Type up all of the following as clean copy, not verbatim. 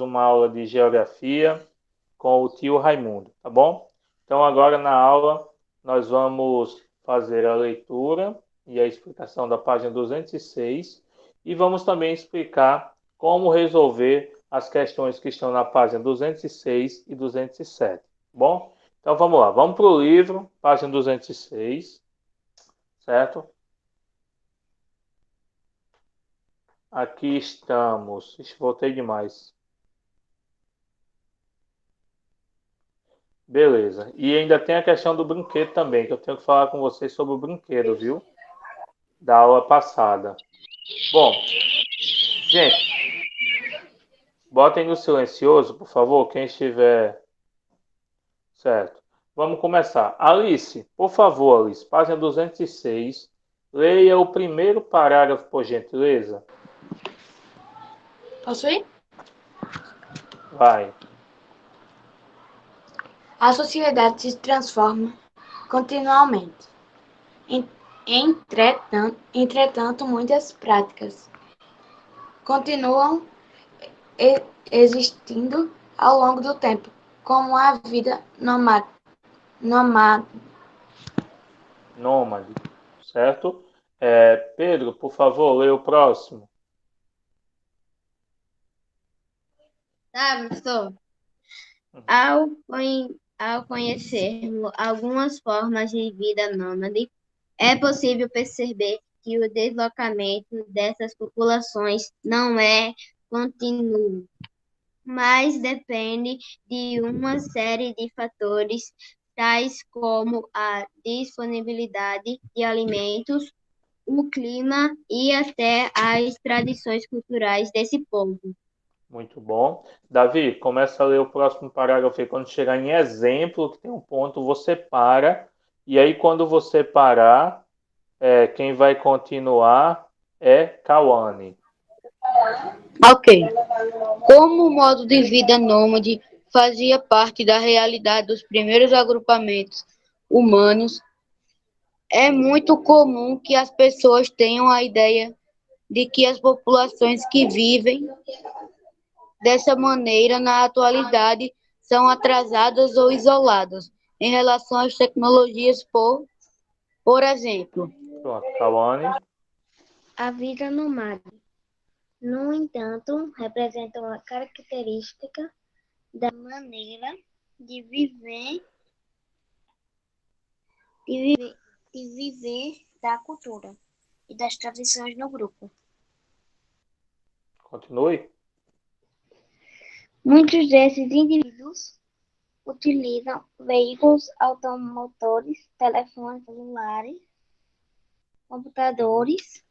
uma aula de geografia com o tio Raimundo, tá bom? Então, agora na aula, nós vamos fazer a leitura e a explicação da página 206 e vamos também explicar como resolver as questões que estão na página 206 e 207, tá bom? Então, vamos lá. Vamos para o livro, página 206, certo? Aqui estamos. Ixi, voltei demais. Beleza. E ainda tem a questão do brinquedo também, que eu tenho que falar com vocês sobre o brinquedo, viu? Da aula passada. Bom, gente, botem no silencioso, por favor, quem estiver certo. Vamos começar. Alice, por favor, Alice, página 206. Leia o primeiro parágrafo, por gentileza. Posso ir? Vai. A sociedade se transforma continuamente. Entretanto, muitas práticas continuam existindo ao longo do tempo, como a vida nomada. Nômade, certo? Pedro, por favor, leia o próximo. Tá, professor. Ao conhecermos algumas formas de vida nômade, é possível perceber que o deslocamento dessas populações não é contínuo, mas depende de uma série de fatores, tais como a disponibilidade de alimentos, o clima e até as tradições culturais desse povo. Muito bom. Davi, começa a ler o próximo parágrafo e quando chegar em exemplo, que tem um ponto, você para. E aí, quando você parar, quem vai continuar é Kawane. Ok. Como o modo de vida nômade fazia parte da realidade dos primeiros agrupamentos humanos, é muito comum que as pessoas tenham a ideia de que as populações que vivem dessa maneira na atualidade são atrasadas ou isoladas em relação às tecnologias, por exemplo. Pronto, Kawane. A vida nomade, no entanto, representa uma característica da maneira de viver da cultura e das tradições no grupo. Continue. Muitos desses indivíduos utilizam veículos automotores, telefones celulares, computadores,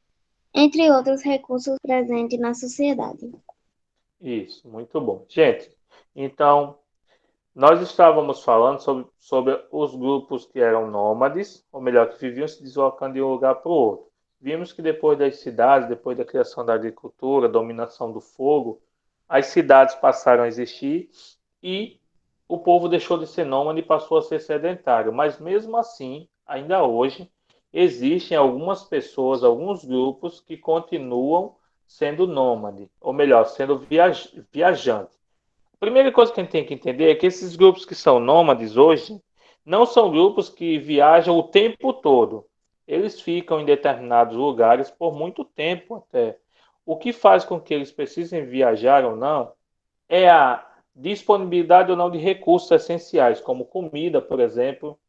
entre outros recursos presentes na sociedade. Isso, muito bom. Gente, então, nós estávamos falando sobre os grupos que eram nômades, ou melhor, que viviam se deslocando de um lugar para o outro. Vimos que depois das cidades, depois da criação da agricultura, dominação do fogo, as cidades passaram a existir e o povo deixou de ser nômade e passou a ser sedentário. Mas mesmo assim, ainda hoje, existem algumas pessoas, alguns grupos que continuam sendo nômade, ou melhor, sendo viajantes. A primeira coisa que a gente tem que entender é que esses grupos que são nômades hoje não são grupos que viajam o tempo todo. Eles ficam em determinados lugares por muito tempo até. O que faz com que eles precisem viajar ou não é a disponibilidade ou não de recursos essenciais, como comida, por exemplo,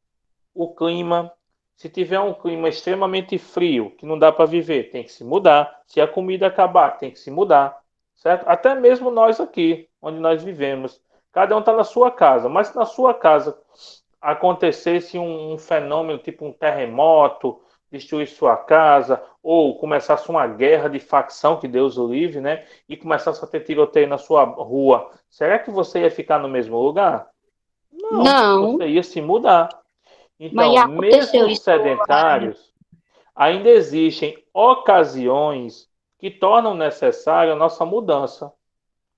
o clima. Se tiver um clima extremamente frio, que não dá para viver, tem que se mudar. Se a comida acabar, tem que se mudar, certo? Até mesmo nós aqui, onde nós vivemos. Cada um está na sua casa, mas se na sua casa acontecesse um fenômeno tipo um terremoto, destruir sua casa, ou começasse uma guerra de facção, que Deus o livre, né? E começasse a ter tiroteio na sua rua, será que você ia ficar no mesmo lugar? Não, Não, você ia se mudar. mas Então, já aconteceu mesmo isso. sedentários, ainda existem ocasiões que tornam necessária a nossa mudança,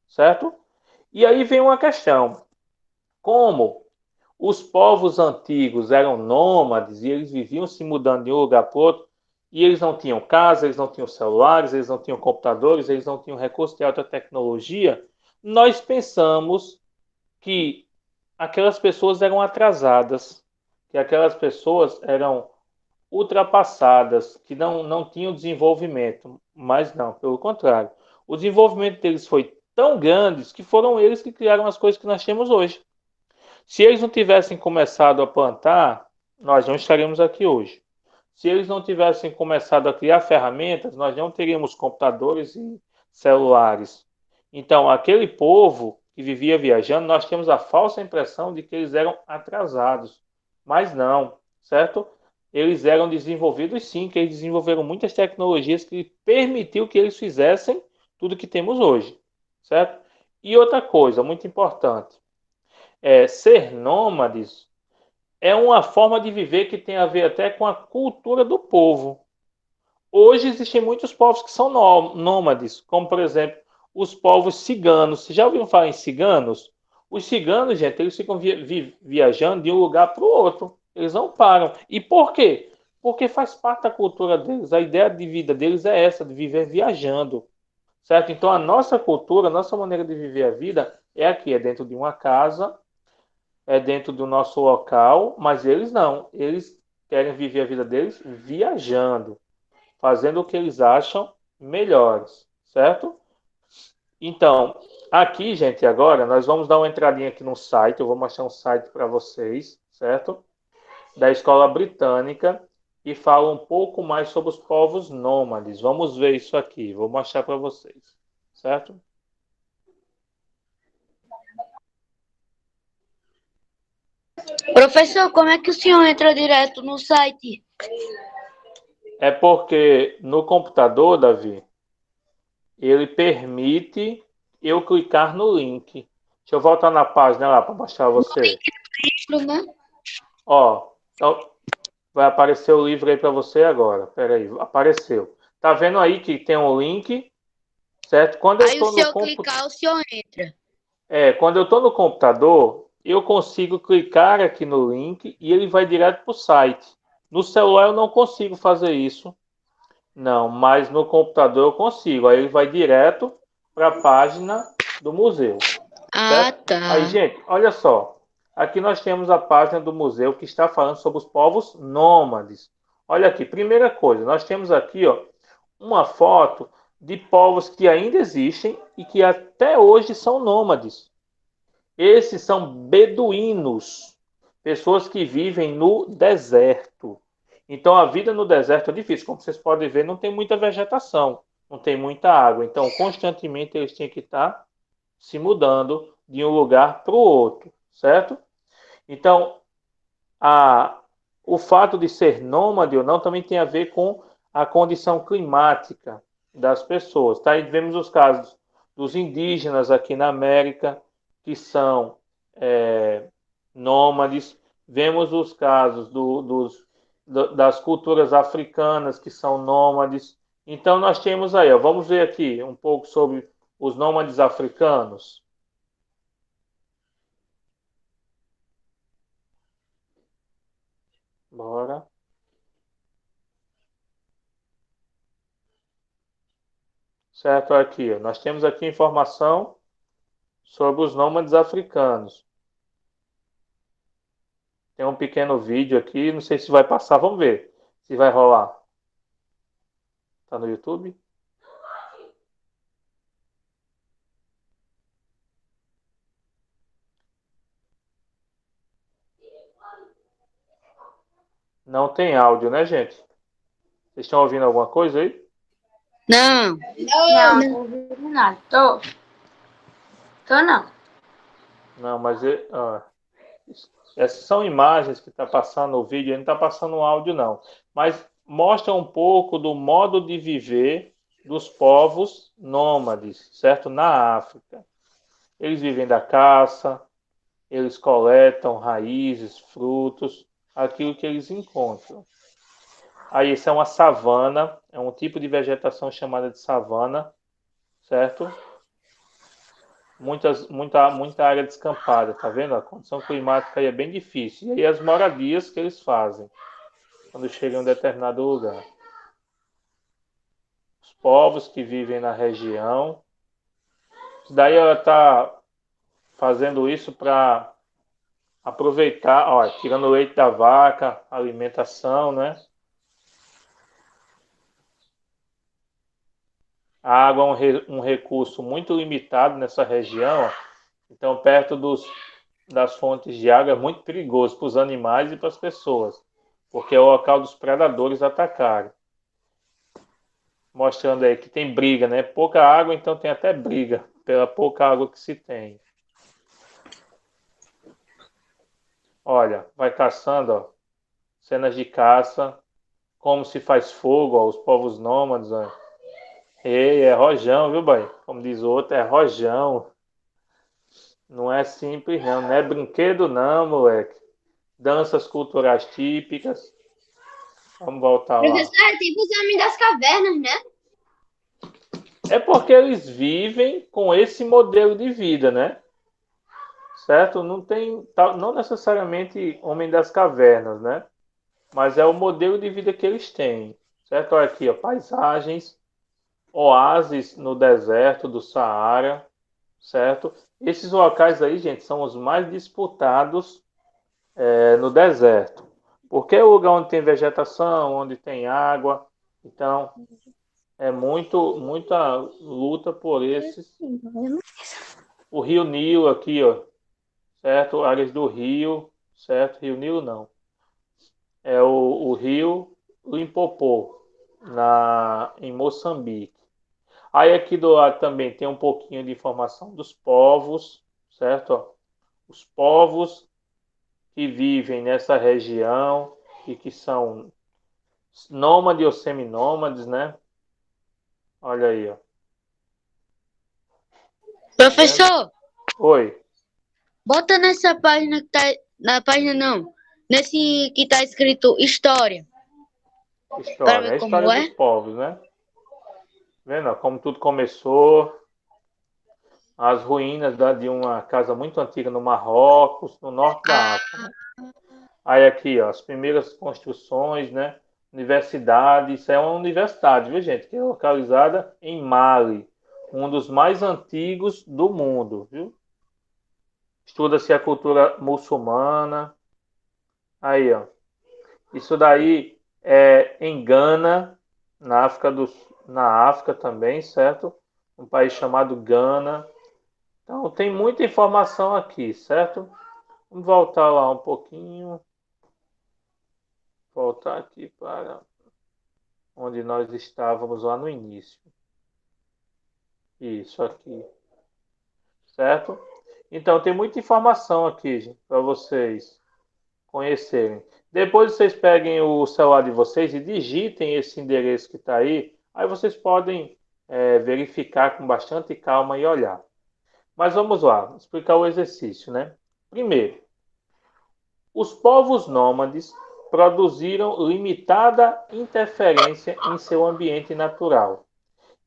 certo? E aí vem uma questão: como os povos antigos eram nômades e eles viviam se mudando de um lugar para outro, e eles não tinham casa, eles não tinham celulares, eles não tinham computadores, eles não tinham recursos de alta tecnologia, nós pensamos que aquelas pessoas eram atrasadas, que aquelas pessoas eram ultrapassadas, que não tinham desenvolvimento. Mas não, pelo contrário. O desenvolvimento deles foi tão grande que foram eles que criaram as coisas que nós temos hoje. Se eles não tivessem começado a plantar, nós não estaríamos aqui hoje. Se eles não tivessem começado a criar ferramentas, nós não teríamos computadores e celulares. Então, aquele povo que vivia viajando, nós temos a falsa impressão de que eles eram atrasados. Mas não, certo? Eles eram desenvolvidos sim, que eles desenvolveram muitas tecnologias que permitiu que eles fizessem tudo que temos hoje, certo? E outra coisa muito importante, ser nômades é uma forma de viver que tem a ver até com a cultura do povo. Hoje existem muitos povos que são nômades, como por exemplo os povos ciganos. Vocês já ouviram falar em ciganos? Os ciganos, gente, eles ficam viajando de um lugar para o outro. Eles não param. E por quê? Porque faz parte da cultura deles. A ideia de vida deles é essa, de viver viajando. Certo? Então a nossa cultura, a nossa maneira de viver a vida é aqui, é dentro de uma casa, é dentro do nosso local, mas eles não. Eles querem viver a vida deles viajando, fazendo o que eles acham melhores, certo? Então, aqui, gente, agora nós vamos dar uma entradinha aqui no site. Eu vou mostrar um site para vocês, certo? Da Escola Britânica e fala um pouco mais sobre os povos nômades. Vamos ver isso aqui. Vou mostrar para vocês, certo? Professor, como é que o senhor entra direto no site? É porque no computador, Davi, ele permite eu clicar no link. Deixa eu voltar na página lá para mostrar a você. Livro, né? Ó, então vai aparecer o livro aí para você agora. Pera aí, apareceu. Tá vendo aí que tem um link, certo? Quando eu Aí o estou no senhor clicar, o senhor entra. quando eu estou no computador, eu consigo clicar aqui no link e ele vai direto para o site. No celular eu não consigo fazer isso. Não, mas no computador eu consigo. Aí ele vai direto para a página do museu. Ah, Certo? Aí, tá. gente, olha só. Aqui nós temos a página do museu que está falando sobre os povos nômades. Olha aqui, primeira coisa, nós temos aqui, ó, uma foto de povos que ainda existem e que até hoje são nômades. Esses são beduínos, pessoas que vivem no deserto. Então a vida no deserto é difícil. Como vocês podem ver, não tem muita vegetação, não tem muita água. Então, constantemente eles têm que estar se mudando de um lugar para o outro, certo? Então, o fato de ser nômade ou não também tem a ver com a condição climática das pessoas. Tá? E vemos os casos dos indígenas aqui na América, que são nômades. Vemos os casos das culturas africanas, que são nômades. Então, nós temos aí, ó, vamos ver aqui um pouco sobre os nômades africanos. Bora. Certo? Aqui, ó. Nós temos aqui informação sobre os nômades africanos. Tem um pequeno vídeo aqui, não sei se vai passar, vamos ver se vai rolar. Tá no YouTube? Não tem áudio, né, gente? Vocês estão ouvindo alguma coisa aí? Não. Não, não ouvindo nada. Tô não. Não, mas essas são imagens que está passando o vídeo, não está passando o áudio, não. Mas mostra um pouco do modo de viver dos povos nômades, certo? Na África. Eles vivem da caça, eles coletam raízes, frutos, aquilo que eles encontram. Aí, isso é uma savana, é um tipo de vegetação chamada de savana, certo? Muita área descampada, tá vendo? A condição climática aí é bem difícil. E aí as moradias que eles fazem quando chegam em um determinado lugar. Os povos que vivem na região Daí ela está fazendo isso para aproveitar, ó, tirando o leite da vaca, alimentação, né? A água é um recurso muito limitado nessa região, ó. Então, perto das fontes de água é muito perigoso para os animais e para as pessoas, porque é o local dos predadores atacarem. Mostrando aí que tem briga, né? Pouca água, então tem até briga pela pouca água que se tem. Olha, vai caçando, ó, cenas de caça, como se faz fogo, ó, os povos nômades, ó. Ei, é rojão, viu, boy? Como diz o outro, é rojão. Não é simples, não. Não é brinquedo, não, moleque. Danças culturais típicas. Vamos voltar lá. Professor, é tipo os homens das cavernas, né? É porque eles vivem com esse modelo de vida, né? Certo? Não tem, não necessariamente homem das cavernas, né? Mas é o modelo de vida que eles têm. Certo? Olha aqui, ó, paisagens, oásis no deserto do Saara, certo? Esses locais aí, gente, são os mais disputados no deserto. Porque é o lugar onde tem vegetação, onde tem água. Então, é muita luta por esses. O Rio Nilo aqui, ó, certo? Áreas do Rio, certo? Rio Nilo não. É o Rio Limpopo, em Moçambique. Aí aqui do lado também tem um pouquinho de informação dos povos, certo? Ó, os povos que vivem nessa região e que são nômades ou seminômades, né? Olha aí, ó. Tá vendo? Professor, Oi. bota nessa página que tá. Na página não. Nesse que tá escrito história. Para História. ver É a como história dos é. povos, né? Vendo, ó, como tudo começou. As ruínas de uma casa muito antiga no Marrocos, no norte da África, né? Aí aqui, ó, as primeiras construções, né? Universidade, isso é uma universidade, viu, gente? Que é localizada em Mali, um dos mais antigos do mundo, viu? Estuda-se a cultura muçulmana. Aí, ó. Isso daí é em Gana, na África também, certo? Um país chamado Gana. Então, tem muita informação aqui, certo? Vamos voltar lá um pouquinho. Voltar aqui para onde nós estávamos lá no início. Isso aqui, certo? Então, tem muita informação aqui, gente, para vocês conhecerem. Depois vocês peguem o celular de vocês e digitem esse endereço que está aí. Aí vocês podem verificar com bastante calma e olhar. Mas vamos lá, explicar o exercício, né? Primeiro, os povos nômades produziram limitada interferência em seu ambiente natural.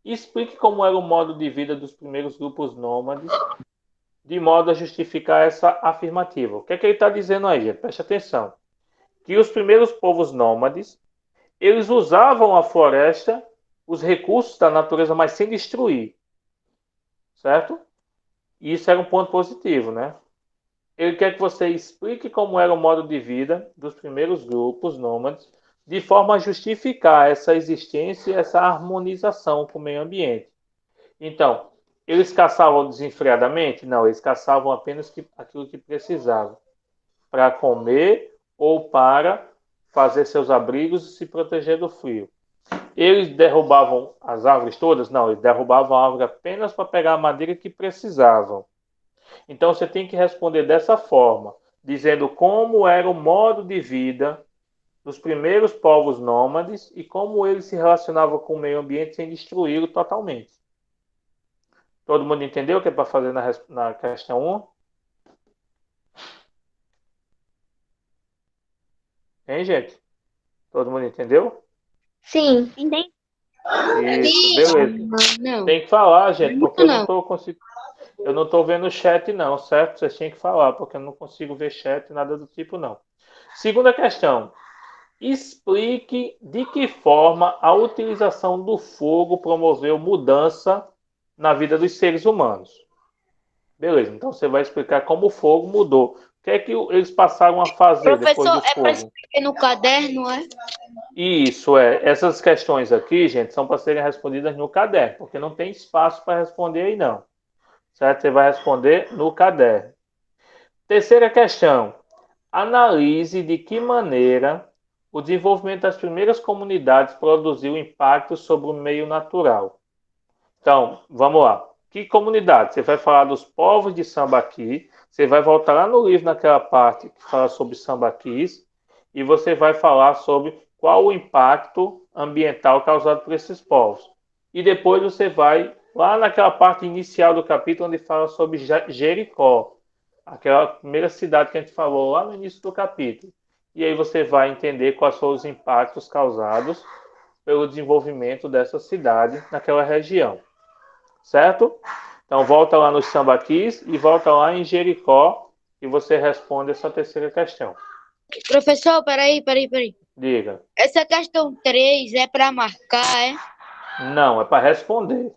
Explique como era o modo de vida dos primeiros grupos nômades, de modo a justificar essa afirmativa. O que é que ele está dizendo aí, gente? Preste atenção. Que os primeiros povos nômades, eles usavam a floresta, os recursos da natureza, mas sem destruir. Certo? E isso era um ponto positivo, né? Ele quer que você explique como era o modo de vida dos primeiros grupos nômades, de forma a justificar essa existência e essa harmonização com o meio ambiente. Então, eles caçavam desenfreadamente? Não, eles caçavam apenas aquilo que precisavam para comer ou para fazer seus abrigos e se proteger do frio. Eles derrubavam as árvores todas? Não, eles derrubavam a árvore apenas para pegar a madeira que precisavam. Então você tem que responder dessa forma, dizendo como era o modo de vida dos primeiros povos nômades e como eles se relacionavam com o meio ambiente sem destruí-lo totalmente. Todo mundo entendeu o que é para fazer na questão 1? Hein, gente? Todo mundo entendeu? Sim. Entendi. Isso, beleza. Não. Tem que falar, gente, porque eu Não. não estou conseguindo. Eu não estou vendo o chat, não, certo? Vocês têm que falar, porque eu não consigo ver chat, nada do tipo, não. Segunda questão. Explique de que forma a utilização do fogo promoveu mudança na vida dos seres humanos. Beleza, então você vai explicar como o fogo mudou. O que é que eles passaram a fazer depois Professor, do é para fogo? escrever no caderno, é? Isso é. Essas questões aqui, gente, são para serem respondidas no caderno, porque não tem espaço para responder aí, não. Certo? Você vai responder no caderno. Terceira questão. Analise de que maneira o desenvolvimento das primeiras comunidades produziu impacto sobre o meio natural. Então, vamos lá. Que comunidade? Você vai falar dos povos de Sambaqui, você vai voltar lá no livro, naquela parte que fala sobre sambaquis, e você vai falar sobre qual o impacto ambiental causado por esses povos. E depois você vai lá naquela parte inicial do capítulo, onde fala sobre Jericó, aquela primeira cidade que a gente falou lá no início do capítulo. E aí você vai entender quais foram os impactos causados pelo desenvolvimento dessa cidade naquela região. Certo? Então volta lá nos sambaquis e volta lá em Jericó e você responde essa terceira questão. Professor, peraí. Diga. Essa questão 3 é para marcar, é? Não, é para responder.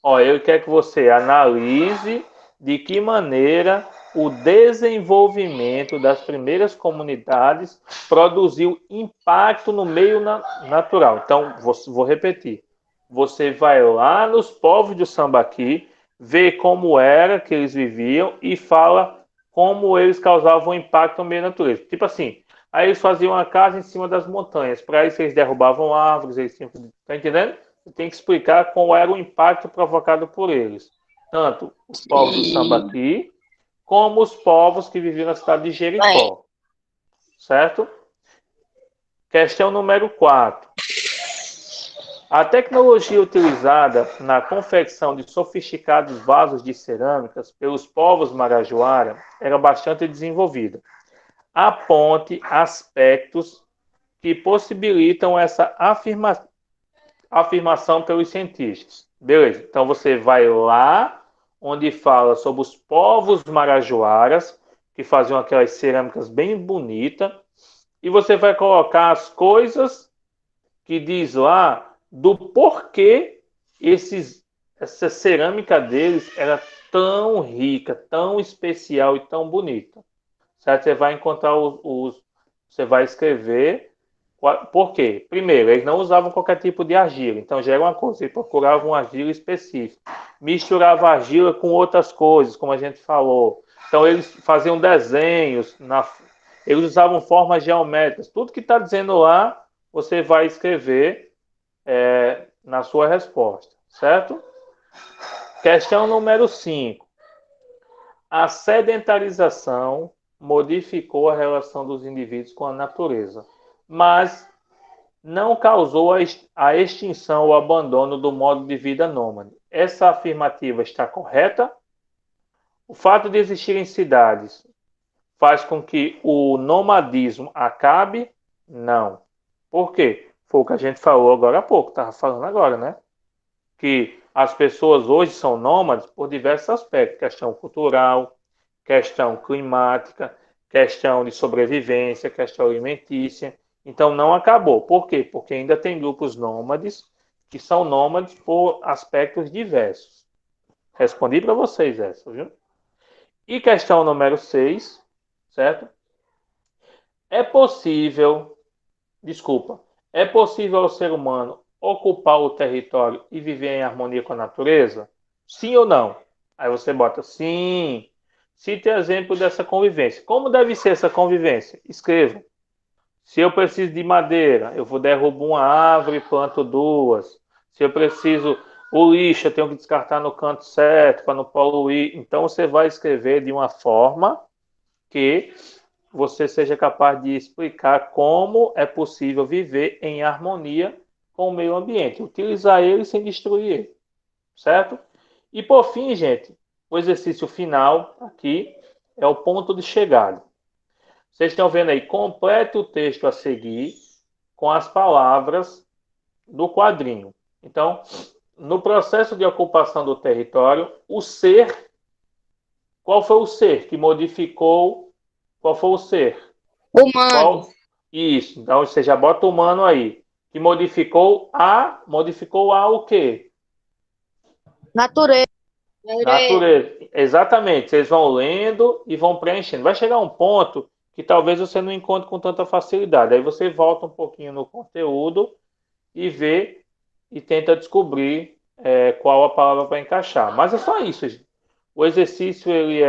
Ó, eu quero que você analise de que maneira o desenvolvimento das primeiras comunidades produziu impacto no meio natural. Então, vou repetir. Você vai lá nos povos do Sambaqui, vê como era que eles viviam e fala como eles causavam impacto no meio natural. Tipo assim, aí eles faziam uma casa em cima das montanhas. Para isso, eles derrubavam árvores, eles tinham... Tá entendendo? Você tem que explicar qual era o impacto provocado por eles. Tanto os povos do Sambaqui, como os povos que viviam na cidade de Jericó. Certo? Questão número 4. A tecnologia utilizada na confecção de sofisticados vasos de cerâmicas pelos povos marajoara era bastante desenvolvida. Aponte aspectos que possibilitam essa afirmação pelos cientistas. Beleza, então você vai lá onde fala sobre os povos marajoaras, que faziam aquelas cerâmicas bem bonitas, e você vai colocar as coisas que diz lá do porquê essa cerâmica deles era tão rica, tão especial e tão bonita. Certo? Você vai encontrar você vai escrever por quê? Primeiro, eles não usavam qualquer tipo de argila, então já era uma coisa, eles procuravam uma argila específica. Misturava argila com outras coisas, como a gente falou. Então eles faziam desenhos, eles usavam formas geométricas. Tudo que está dizendo lá, você vai escrever na sua resposta, certo? Questão número 5. A sedentarização modificou a relação dos indivíduos com a natureza, mas não causou a extinção ou abandono do modo de vida nômade. Essa afirmativa está correta? O fato de existirem cidades faz com que o nomadismo acabe? Não. Por quê? Foi o que a gente falou agora há pouco, estava falando agora, né? Que as pessoas hoje são nômades por diversos aspectos, questão cultural, questão climática, questão de sobrevivência, questão alimentícia. Então não acabou. Por quê? Porque ainda tem grupos nômades que são nômades por aspectos diversos. Respondi para vocês essa, viu? E questão número 6, certo? É possível ao ser humano ocupar o território e viver em harmonia com a natureza? Sim ou não? Aí você bota sim. Cite exemplo dessa convivência. Como deve ser essa convivência? Escreva. Se eu preciso de madeira, eu vou derrubar uma árvore e planto duas. Se eu preciso o lixo, eu tenho que descartar no canto certo para não poluir. Então você vai escrever de uma forma que você seja capaz de explicar como é possível viver em harmonia com o meio ambiente, utilizar ele sem destruir ele, certo? E por fim, gente, o exercício final aqui é o ponto de chegada. Vocês estão vendo aí, complete o texto a seguir com as palavras do quadrinho. Então, no processo de ocupação do território, o ser, qual foi o ser que modificou? Qual foi o ser? Humano. Isso. Então você já bota o humano aí. Que modificou a o quê? Natureza. Natureza. Exatamente. Vocês vão lendo e vão preenchendo. Vai chegar um ponto que talvez você não encontre com tanta facilidade. Aí você volta um pouquinho no conteúdo e vê e tenta descobrir qual a palavra para encaixar. Mas é só isso, gente. O exercício ele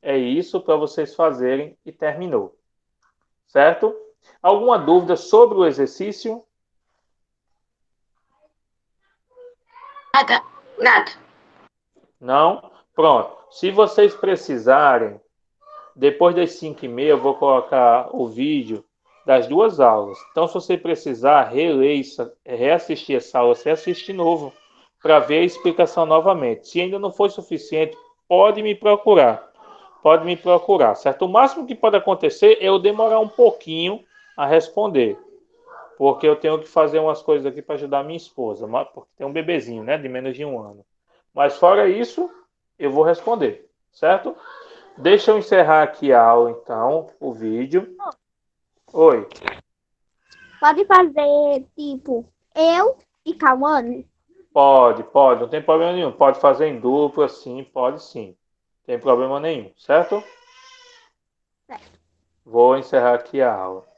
é isso para vocês fazerem e terminou. Certo? Alguma dúvida sobre o exercício? Nada. Nada. Não? Pronto. Se vocês precisarem, depois das 5h30 eu vou colocar o vídeo das duas aulas. Então, se você precisar reler isso, reassistir essa aula, você assiste de novo para ver a explicação novamente. Se ainda não foi suficiente, pode me procurar. Pode me procurar, certo? O máximo que pode acontecer é eu demorar um pouquinho a responder, porque eu tenho que fazer umas coisas aqui para ajudar minha esposa, porque tem um bebezinho, né, de menos de 1 ano. Mas fora isso, eu vou responder, certo? Deixa eu encerrar aqui a aula, então, o vídeo. Oi. Pode fazer, tipo, eu e Cauane? Pode, não tem problema nenhum. Pode fazer em dupla, sim, pode sim. Não tem problema nenhum, certo? Vou encerrar aqui a aula.